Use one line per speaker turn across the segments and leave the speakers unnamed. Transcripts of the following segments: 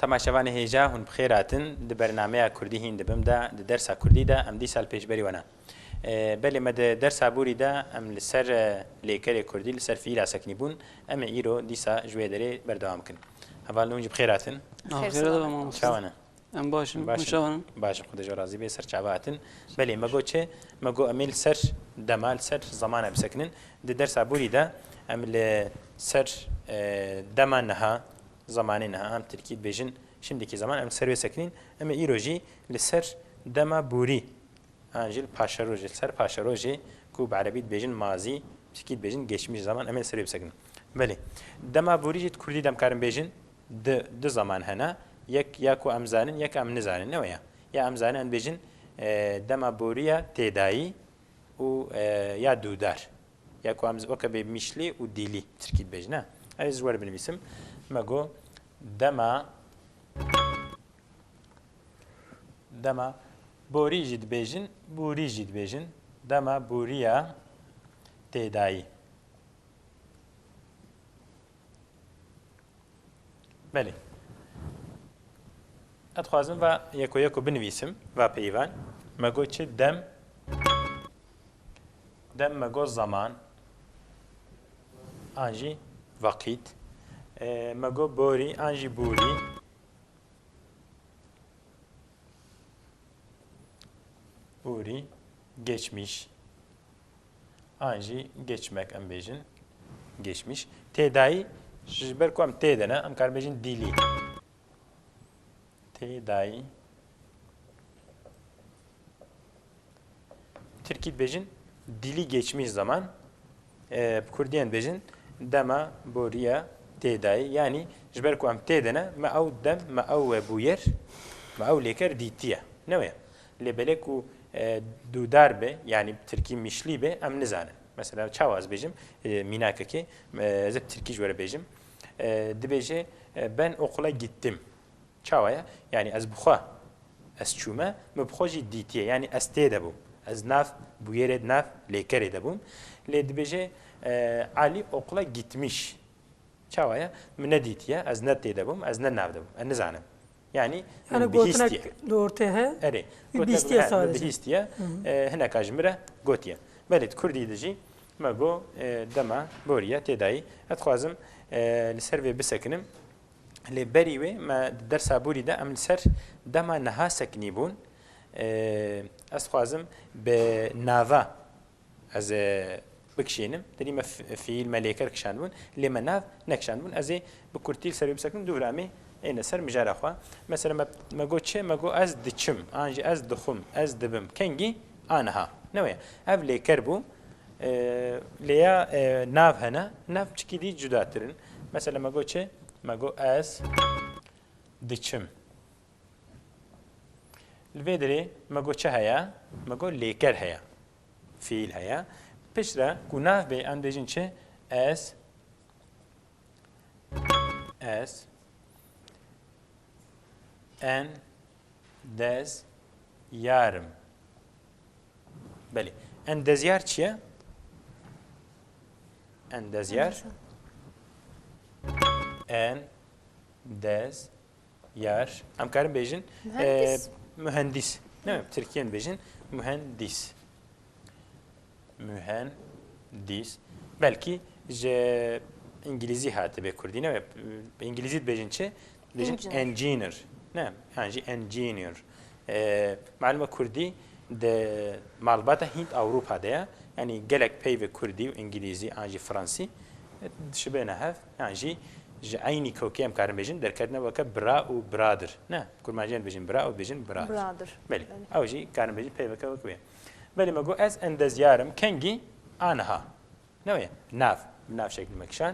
تەماشەوانی هێژا هون بخێراتن di بەرنامەیە کوردی هین دەبمدا di دەرسا کوردیدا ئەم دیسال پێشبەری وەنا بەلێ مە دەرسا بووریدا ئەم لەسەر لێکەرێ کوردی لەسەر فیلا سەکنی بوون ئەمە ئیرۆ دیسا ژوێ دەرێ بەردەوام بکەن هەڤال نونجی بخێراتن چاوانە
ئەم باشن باشن
باش خودەژۆ ڕازی بێ سەر چاواتن بەلێ مەگۆ چێ مەگۆ ئەمیل سەر دەمال سەر زەمانە بسەکنن di دەرسا بووریدا ئەم لە سەر دەمان نەها زمانی نه هم ترکیب بیشن şimdiki zaman em servis eknin ama iroji li ser dema buri anjil paşaroji ser paşaroji ku Arabit bejin mazi tırkib bejin geçmiş zaman em servis eknin beli dema buri jit kurdi dem karim bejin de zaman hena yek ya ku amzanin yek am nizanin ne ya ya amzanin bejin dema buriya tedai u ya dudar ya ku amz okabe mişli u dili tırkib bejin ha ez var benim isim مگو دما بوری جد بیجن بوری جد بیجن دما بوریا تدایی بله اتخوازم و یکو یکو بنویسم و پیوان مگو چه دم مگو زمان آنجی وقت مگو بوری آنجی بوری بوری geçmiş آنجی geçmek ام بیجن geçmiş تدایی جبر کو ام تدنا ام کار بیجن دیلی تدایی Türkçe بیجن dili geçmiş zaman Kurdiyen بیجن dema boriya تدایی yani جبر کو ام تدنا ما او دم ما او بویر ما او لیکر دیتیه نه لبلکو دودار به yani Türkiye mişli be am nizane mesela çavaz bejim minaka ki zep Türkiye jwere bejim dibeje ben okula gittim çavaya yani az buxa az çuma mebxoji ditiye yani az tede bu az naf bu yere naf lekere de bu le dibeje Ali okula gitmiş çavaya ne ditiye az ne tede bu az ne navde bu an nizane yani
gotinek doğrte he
eri
bistiye sadece
bistiye hene kajmire gotiye belit kurdi dici mago dema boriya tedai atxazım لسر ve biseknim li beri ve ma dersa buri da am ser dema naha seknibun atxazım be nava az بکشینم داری ما فیل ملیکر کشان بون لیما ناف نکشان بون ازی بکورتیل سر بسکن دورامی این سر مجاره خوا مثلا ما گو چه ما گو از دچم آنجی از دخم از دبم کنگی آنها نوعی اف لیکر بو لیا ناف هنا ناف چکی دی جدا ترن مثلا ما گو چه ما گو از دچم الفيدري ما گو چه هيا ما گو لیکر هيا فیل هيا پشتره گناه به اندازین چه اس ان دز yarım بله اندازیار چیه اندازیار ان دز yar ام کارم بیشین mühendis نه ترکیه بیشین mühendis mühendis belki İngilizce hatı be Kurdine ve İngilizce bejinçe bejin engineer ne yani engineer malum Kurdi de malbata Hint Avrupa'da ya yani gelek pey ve Kurdi İngilizce anji Fransi şibene haf yani aynı kokem karım bejin derkadne vaka bra u brother ne kurmacan bejin bra u bejin brother beli avji karım bejin pey ve kokem بله مگو از اندازیارم کنگی آنها نه ناف شکل مکشان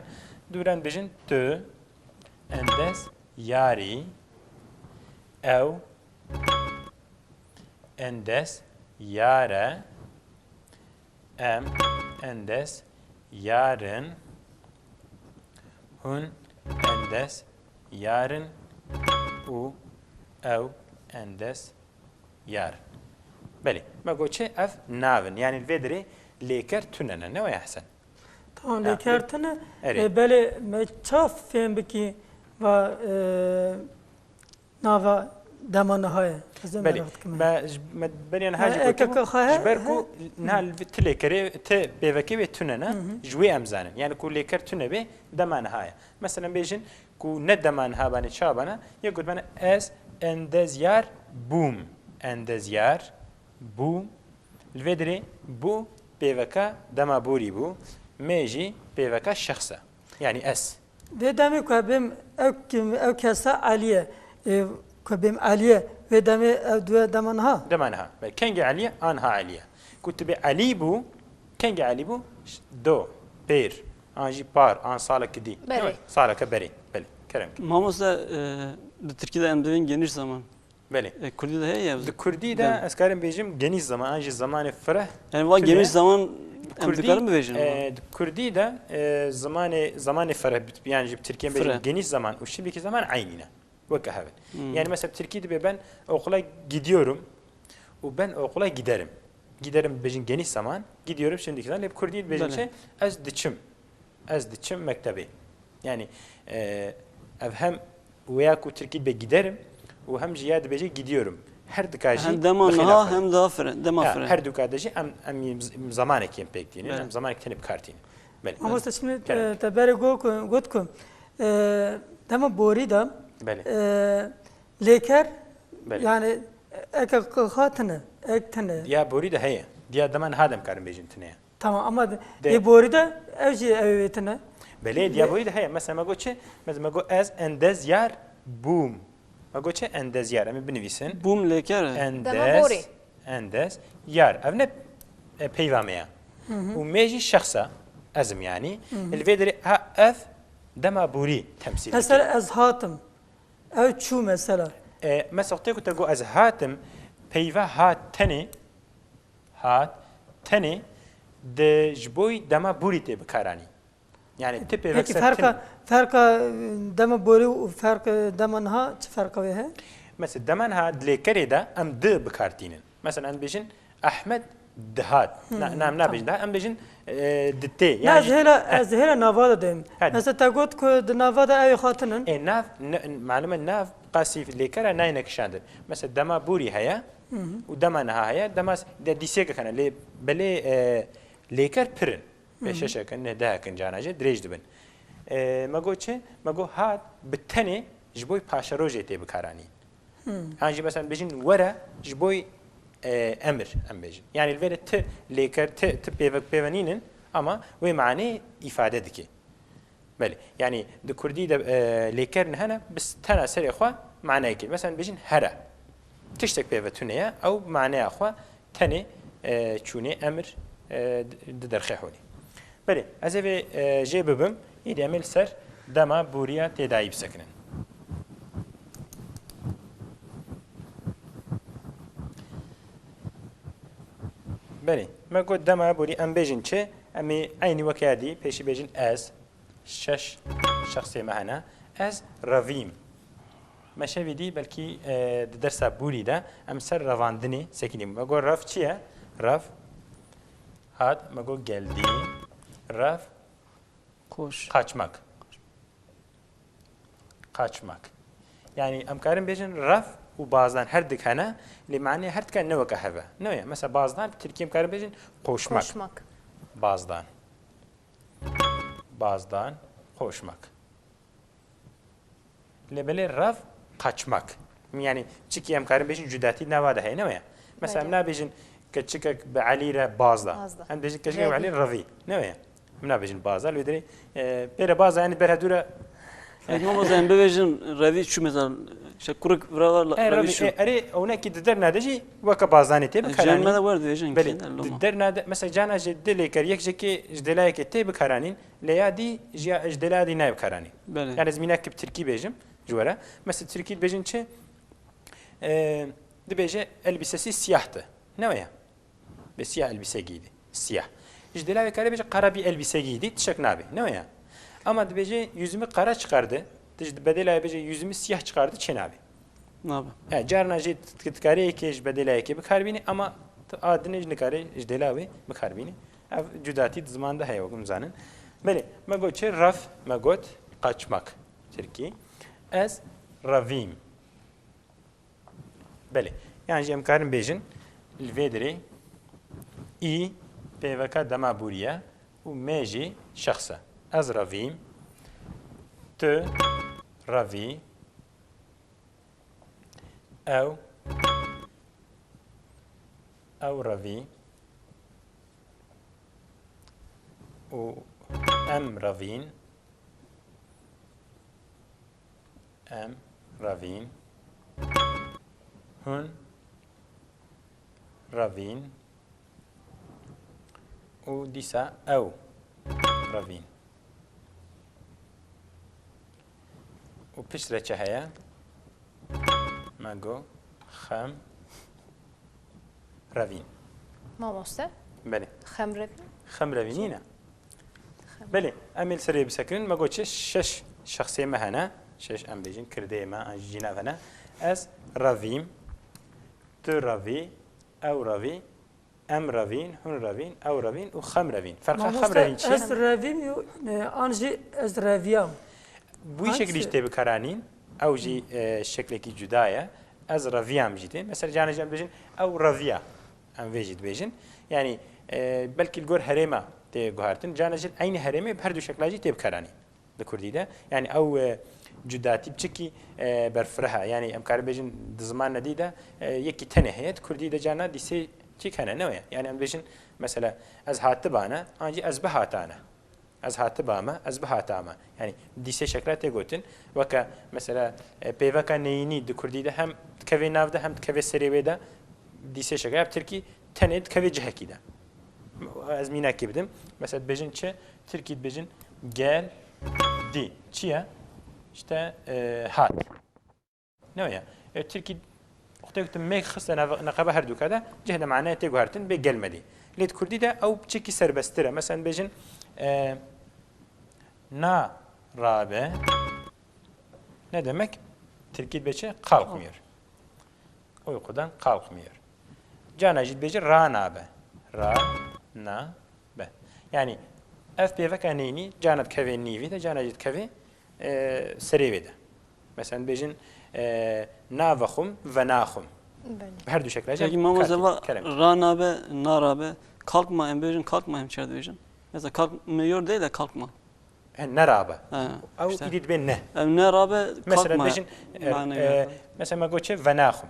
دوران بجن تو انداز یاری او انداز یاره ام انداز یارن هون انداز یارن او انداز یار بله ما گوشه اف ناون یعنی الفدری لیکر توننه نه یا حسن
tamam لیکر تونه بله چاف فهم بکی و ناوا دمان های
بله ما بریان هاج جبر کو نال تلی کری ت بیوکی به تونه نه جوی امزانن یعنی کو لیکر تونه به دمان های مثلا بیشین کو نه دمان ها بانه چا بانه یا گفت بانه از اندزیار بوم اندزیار بوم الودری بو بیوکا دما بوری بو میجی بیوکا شخصه یعنی اس
ده دمی که بیم او کسا علیه که بیم علیه و دمی دو دمان ها
دمان ها کنگ علیه آنها علیه کتب علی بو کنگ علی بو دو بیر آنجی پار آن سالک دی سالک بری بله کرم
ماموسا Türkiye'de emdiğin geniş zaman.
بله
Kürdi'de he ya.
Kürdi de askarım bejim geniş zaman anji zamanı fırah
Yani var geniş zaman emdiklerim mi bejim?
Kürdi de zamanı fırah yani Türkiye'de bejim geniş zaman o şimdiki zaman aynı. Vakahavet. Yani mesela Türkiye'de ben okula gidiyorum. O ben okula giderim. Giderim bejim geniş zaman gidiyorum şimdiki zaman hep Kürdi bejim şey az diçim mektebi. Yani hem veya ku Türkiye'de giderim و هم جیاد بچه گیدیورم هر دکاجی
هم دمانها هم دافره
هر دکادشی ام زمانی کیم پکتینه ام زمانی کنی بکارتینه
اما استشمید تبری گوت کن دم بوری دم لیکر یعنی اک خاتنه اک تنه
یا بوری ده هیه دیا دمان هادم کارم بیجن تنه
tamam ama e bori de evci evetine
بله دیا بوری ده هیه مثلا مگو چه مثلا مگو از اندز یار بوم مگو چه اندز یار امی بنویسن
بوم لیکر
اندز یار evne پیوامیا و میجی شخصا ازم yani الفيدري اف دما بوري تمثيل
مثلا از هاتم او چو مثلا
مثلا تقول از هاتم پیوا هات de jboy dema buri te bekarani. Yani tipe
peki farka dema buri و fark demanha çi farkı ve he?
Mesela demanha dilekere de am de bekartinin. Mesela an bejin Ahmet Dehat. Nam nabejin da am bejin ditte.
Yani az hela navada deyim. Mesela tagot ko de navada ay khatının.
Nav malumen nav qasif lekara naynek şandır. Mesela dema buri haya و demanha haya demas de disek kana le bele لیکر پرن بهشش کنه ده کن جاناجه دریج دبن مگو چه مگو هات بتنه جبوی پاشروجه تی بکارانی هنجی مثلا بجین ورا جبوی امر ام بجین yani الوره ت لیکر ت پیونینن ama و معنی ifade دکی بله yani د کردی د لیکر نه نه بس تنا سری خو معنی کی مثلا بجین هره تشتک پیوتونه او معنی خو تنه چونه امر درخيحوني بله از اوه جي ببم ايدي عمل سر دما بوريا تداعي بسكنن بله ما قلت دما بوري ام بيجن چه امي عيني وكادي بيشي بيجن از شش شخصي معنا از رافيم ما شافي دي بلكي درس بوري ده ام سر رواندني سكني ما قول راف چيه راف هات مگو geldi raf
koş
kaçmak yani amkarın bejin raf و bazen her dikana limani her dikan ne vakahve ne ya mesela bazen Türkiye amkarın bejin koşmak bazen koşmak lebele raf kaçmak yani çiki amkarın bejin cüdati nevada hay ne ya mesela ne bejin كتشكك بعليرة بازدا هم بيجي كتشكك بعليرة رفي نوعا منا بيجن بازدا لودري بيرة بازدا يعني بيرة دورة
ما مثلا بيجن رفي شو مثلا شكرك برالا
رفي شو أري هناك كدر نادجي وك بازداني تبي كرانين
جان ماذا ورد بيجن
بلي در ناد مثلا جانا جدلي كريك جكي جدلاي كتبي كرانين ليادي جدلا دي نايب كرانين يعني زمينك بتركي بيجم جوارا مثلا تركي بيجن شيء دي بيجي البساسي سياحته نوعا بسياح elbise giydi. Siyah. İşte lave kare bir kara bir elbise giydi. Tişek nabi. Ne o ya? Ama dibece yüzümü kara çıkardı. İşte bedela bece yüzümü siyah çıkardı. Çenabi.
Ne abi?
Ya carnacı tkare ki bedela ki bikarbini ama adını ne kare işte lave bikarbini. Cüdati zamanda hay okum zanın. Beli. Magot raf magot kaçmak. Türkiye. Ez ravim. بله یعنی ام کارم بیجن الویدری ای پیوکا دما بوریه و میجی شخصه از رویم تو روی او روی و ام روین هون روین و دیسا او روین و پیش را چه هیا مگو خم روین
مامۆستا
بله
خەمرە
خم روینینه بله امیل سری بسکرین مگو چه شش شخصی مهنا شش ام بیجین کرده ما انجینا فنا از رویم تو روی او روی ام روین هون روین او روین و خم روین فرق خم روین چیه؟
از رویم آنجی از رویم
بوی شکلیش تیب کرانین او جی شکلی کی جدایه از رویام جیته مثلا جانا جان بیجین او رویا ام ویجید بیجین یعنی بلکه الگور هرما تیب گهارتن جانا جل عین هرمه بهر دو شکلاجی تیب کرانی دکردی ده یعنی او جداتی بچکی برفرها یعنی ام کار بیجین زمان ندیده یکی تنه هیت کردی ده جانا دیسی چی کنه نوعه یعنی ام بیجین مثلا از هات بانه آنجی از به هاتانه از هات باما از به هاتاما یعنی دیسه شکلات گوتن وکا مثلا پیوکا نینی دکردی ده هم کوی ناو ده هم کوی سری ده دیسه شکلات ترکی تنید کوی جهکی ده از مینا کی بدم مثلا بیجین چه ترکی بیجین گل دی چیه işte هات نوعه ترکی وقتی میک خسته نقابه هر دو کده جهد معناه تیگو هرتن به گلمدی لید کردی ده او چکی سربستره مثلا بیجین na rabe ne demek? Türkçe beçe kalkmıyor. Uykudan kalkmıyor. Canacid beçe ra nabe. Ra na be. Yani FPV kanini canat keve nivi de canacid keve serivi de. Mesela bejin navakhum ve nakhum. Her du şekilde.
Peki mamazeva ranabe, narabe kalkma embejin kalkma hemşerde bejin. Mesela kalkmıyor değil de kalkma.
نرابه او يريد بين نه
نرابه
مثلا بيجن مثلا ما قلت وناخم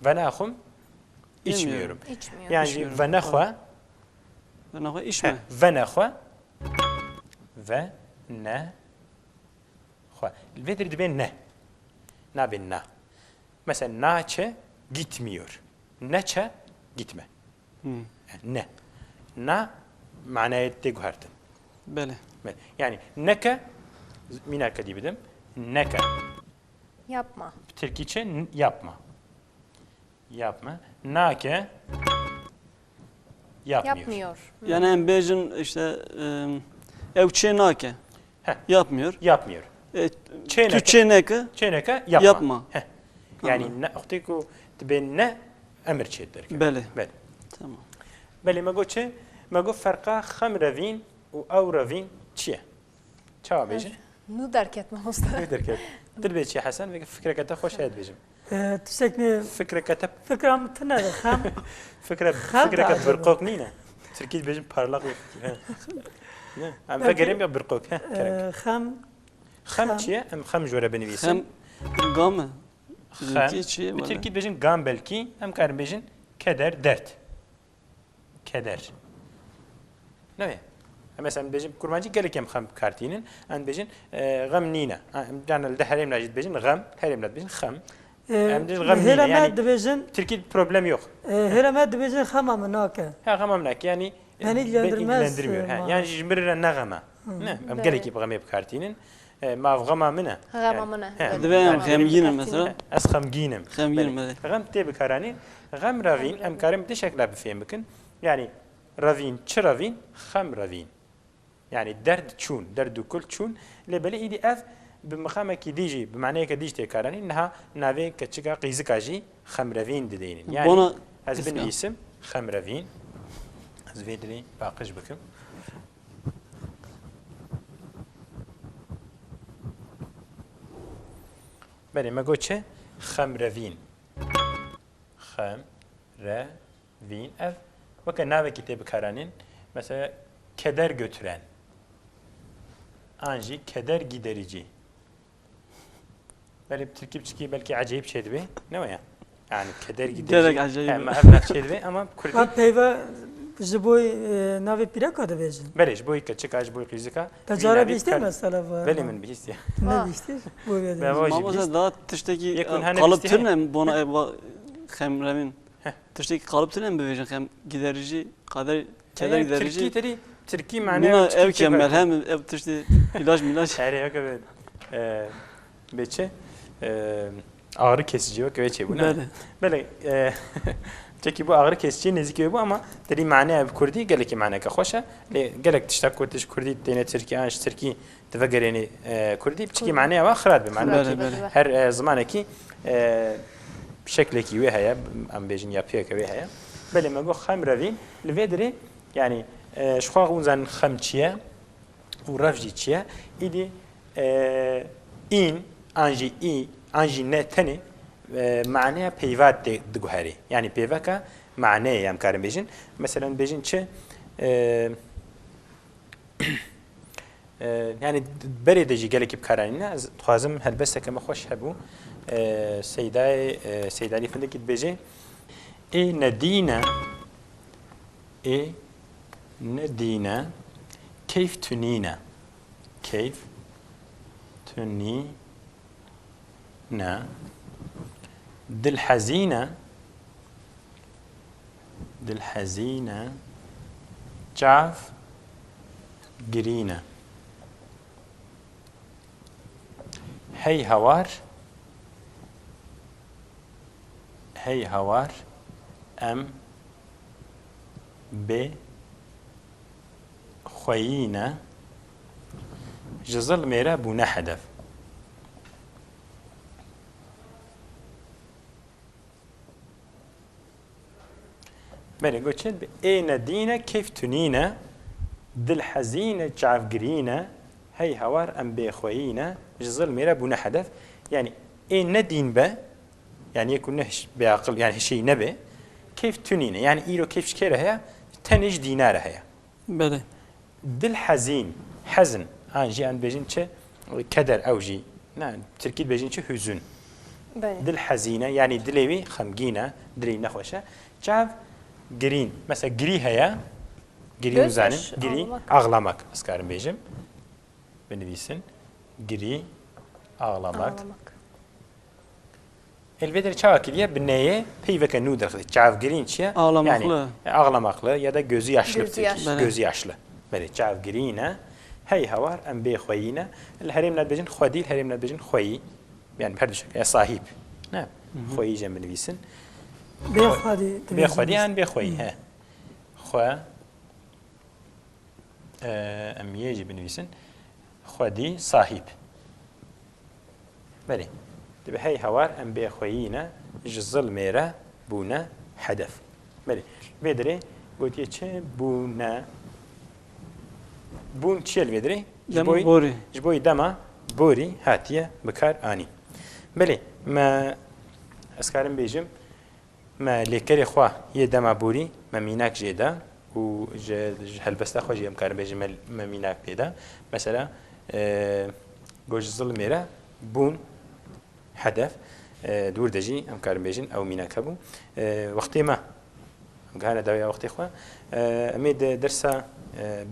وناخم içmiyorum. Yani venahwa
içme.
Venahwa ve ne khwa. Vedri ben ne. Na ben na. Mesela naçe gitmiyor. Neçe gitme. Ne. Na manayette guhartın.
Bele.
Yani neke minaka diyebilirim. Neke.
Yapma.
Türkçe yapma. Yapma. Nake yapmıyor.
Yani embejin işte evçe nake. Yapmıyor.
Yapmıyor.
Türkçe neke.
Çeneke
yapma.
Yani ne oxtiku ben ne emir çedir.
Bele.
Bele.
Tamam.
Bele mago çe mago farqa kham ravin u av ravin çiye. Çava bejin.
Nu derket mahosta.
Ne derket? Dilbe çi Hasan ve fikreke te hoş hayat bejim.
تشتكني
Fikreke te
فكرة متنازع خام
fikreke birqok nine. Türkiye bejim parlak yok. Ne? Am fakirim ya birqok.
خام
Kham çiye? Am kham jora benivisen.
Hem gamı.
Kham. Türkiye bejin gam belki hem karim bejin keder dert. Keder. Ne? Mesela bejim kurmancı gelikem kham kartinin an bejin gam nina. Yani de harim lajid bejin gam harim lajid bejin kham.
هرمات دبيجن
Türkiye problem yok.
هرمات دبيجن خامة مناكة
Ha gamamnak yani
ilgilendirmez.
Yani jimrira nagama. Ne? Am geleki bagam yap kartinin ma gama mina.
Gama mina.
Dibem xemgin mesela.
Az xemginim.
Xemgin böyle.
Gam tebi karani gam ravin am karim de şekla bifhem bikin. Yani ravin çravin xam ravin. Yani derd çun, derdu kul çun lebeli idi af بمخامة كديجي بمعنى كديج تكارني إنها نافي كتشجع قيزكاجي خمرفين ددينين يعني از بن اسم خمرفين از فيدري باقش بكم بله مگو چه خمروین خمروین ev وکه ناوه کتاب کارانین مثلا keder götüren anji keder giderici böyle bir Türkçe belki acayip şeydi be ne o ya yani keder giderici
Gerek acayip.
ama evrak şeydi be ama Kürdi
Ha peyva ji boy navê pîreka dibêjin.
beleş bu iki çıkış bu fizika
Tecara bîstî mesela var.
Benim min bihis ya
Ne bîstî? Bu
Ben
vedin.
var-
Mamosta daha tişteki
Yakın hani
kalıp
bisti
tırnem bona xemremin. Tişteki kalıp tırnem bevejin hem giderici kader keder
Türkiye
giderici.
teri Türkiye
Buna
mane
ev kemmel hem ev tişti ilaç milaç.
her yok evet beçe ağrı kesici yok ve şey bu ne
Böyle.
böyle Çeki bu ağrı kesici nezik bu ama dedi mane Kurdi gelek mane ka xoşa gelek tişta Kurdiş Kurdi tene Türkiye anş Türkiye tvegereni Kurdi çeki mane va xirad be mane
Böyle, böyle.
her zamanki şekleki ve haya am bejin yapıyor ki ve haya bele mego xamravi lvedri yani şu xunzan xamçiye و رفجی چیه؟ ایدی این انجی نه تنی معنی پیوات دگوهری یعنی پیوه که معنی هم کارم بیشین مثلا بیشین چه yani beredeci gelip kararına tuhazım her beste kema hoş hebu seydari fındık git beje nedina كيف تنينا كيف تنينا دل حزينة جاف قرينا هي هوار أم ب خوينا جزل ميرا بونا هدف بله قلت اين دينا كيف تنينا دل حزينة جعف قرينا هي هوار ام بخوينا جزل ميرا بونا هدف يعني اين ندين با يعني يكون نهش بعقل يعني شيء نبي كيف تنينا يعني ايرو كيف شكيرها هي تنج دينار هي
Böyle.
دل حزين حزن انجي ان بيجين چه كدر او جي نعم تركيد بيجين چه حزن
بله
دل حزينه يعني دلوي خمگينه دلي نخوشه جاv green mesela gri haya gri
Göz
uzanin
yaş
gri
ağlamak.
ağlamak askarım bejim beni bilsin gri ağlamak elbette çavakiliye bineye peyveke nudur çav green çiye
Ağlamaklı.
yani ağlamaklı ya da gözü yaşlı
Gözü yaşlı.
gözü yaşlı böyle çav green'e hey havar em be khoyina الهرم نبجن خديل هرم نبجن خوي يعني بهردش يا صاحب نعم خوي جنب نبيسن
Bê xwedî
بێ خودی یان بێ خۆی هە خوا ئەم یێژی بنویسن خودی صاحب بەێ دەبێ هەی هەوار ئەم بێ خۆیینە ژ زڵمێرە بوونە هەدەف بەێ بێ دەرێ گوتیە چێ بوونە بوون چێل بێ دەرێ
Bori.
ji بۆی دەما بۆری هاتیە بکار ئانی بەێ مە ئەسکارم بێژم ما لێکەری خوا یە دەما بوری مە میناک ژێدا و هەلبەستا خۆشی ئەم کارم بێژم مە میناک پێدا مەسەلا گۆژ زڵمێرە بوون هەدەف دوور دەژی ئەم کارم بێژن ئەو میناکە بوو وەختێ مە ئەم گەهانە داوای وەختی خوا ئەمێ دەرسا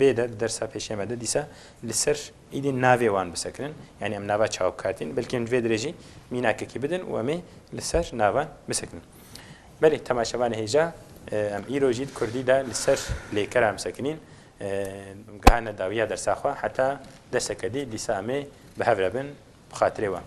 بێدە دەرسا پێشێمەدە دیسا لەسەر ئیدی ناوێوان بسەکردن یعنی ئەم ناوا چاو بکاتین بەلکێن دوێ درێژی میناکێکی بدن و ئەمێ لەسەر ناوان بسەکردن بله تماشاوان هیجا ام ایروجید کردی دا لسر لیکرام سکنین گهانه داویه در ساخوا حتی دست کدی دیسا امی به هفرابن بخاطره وام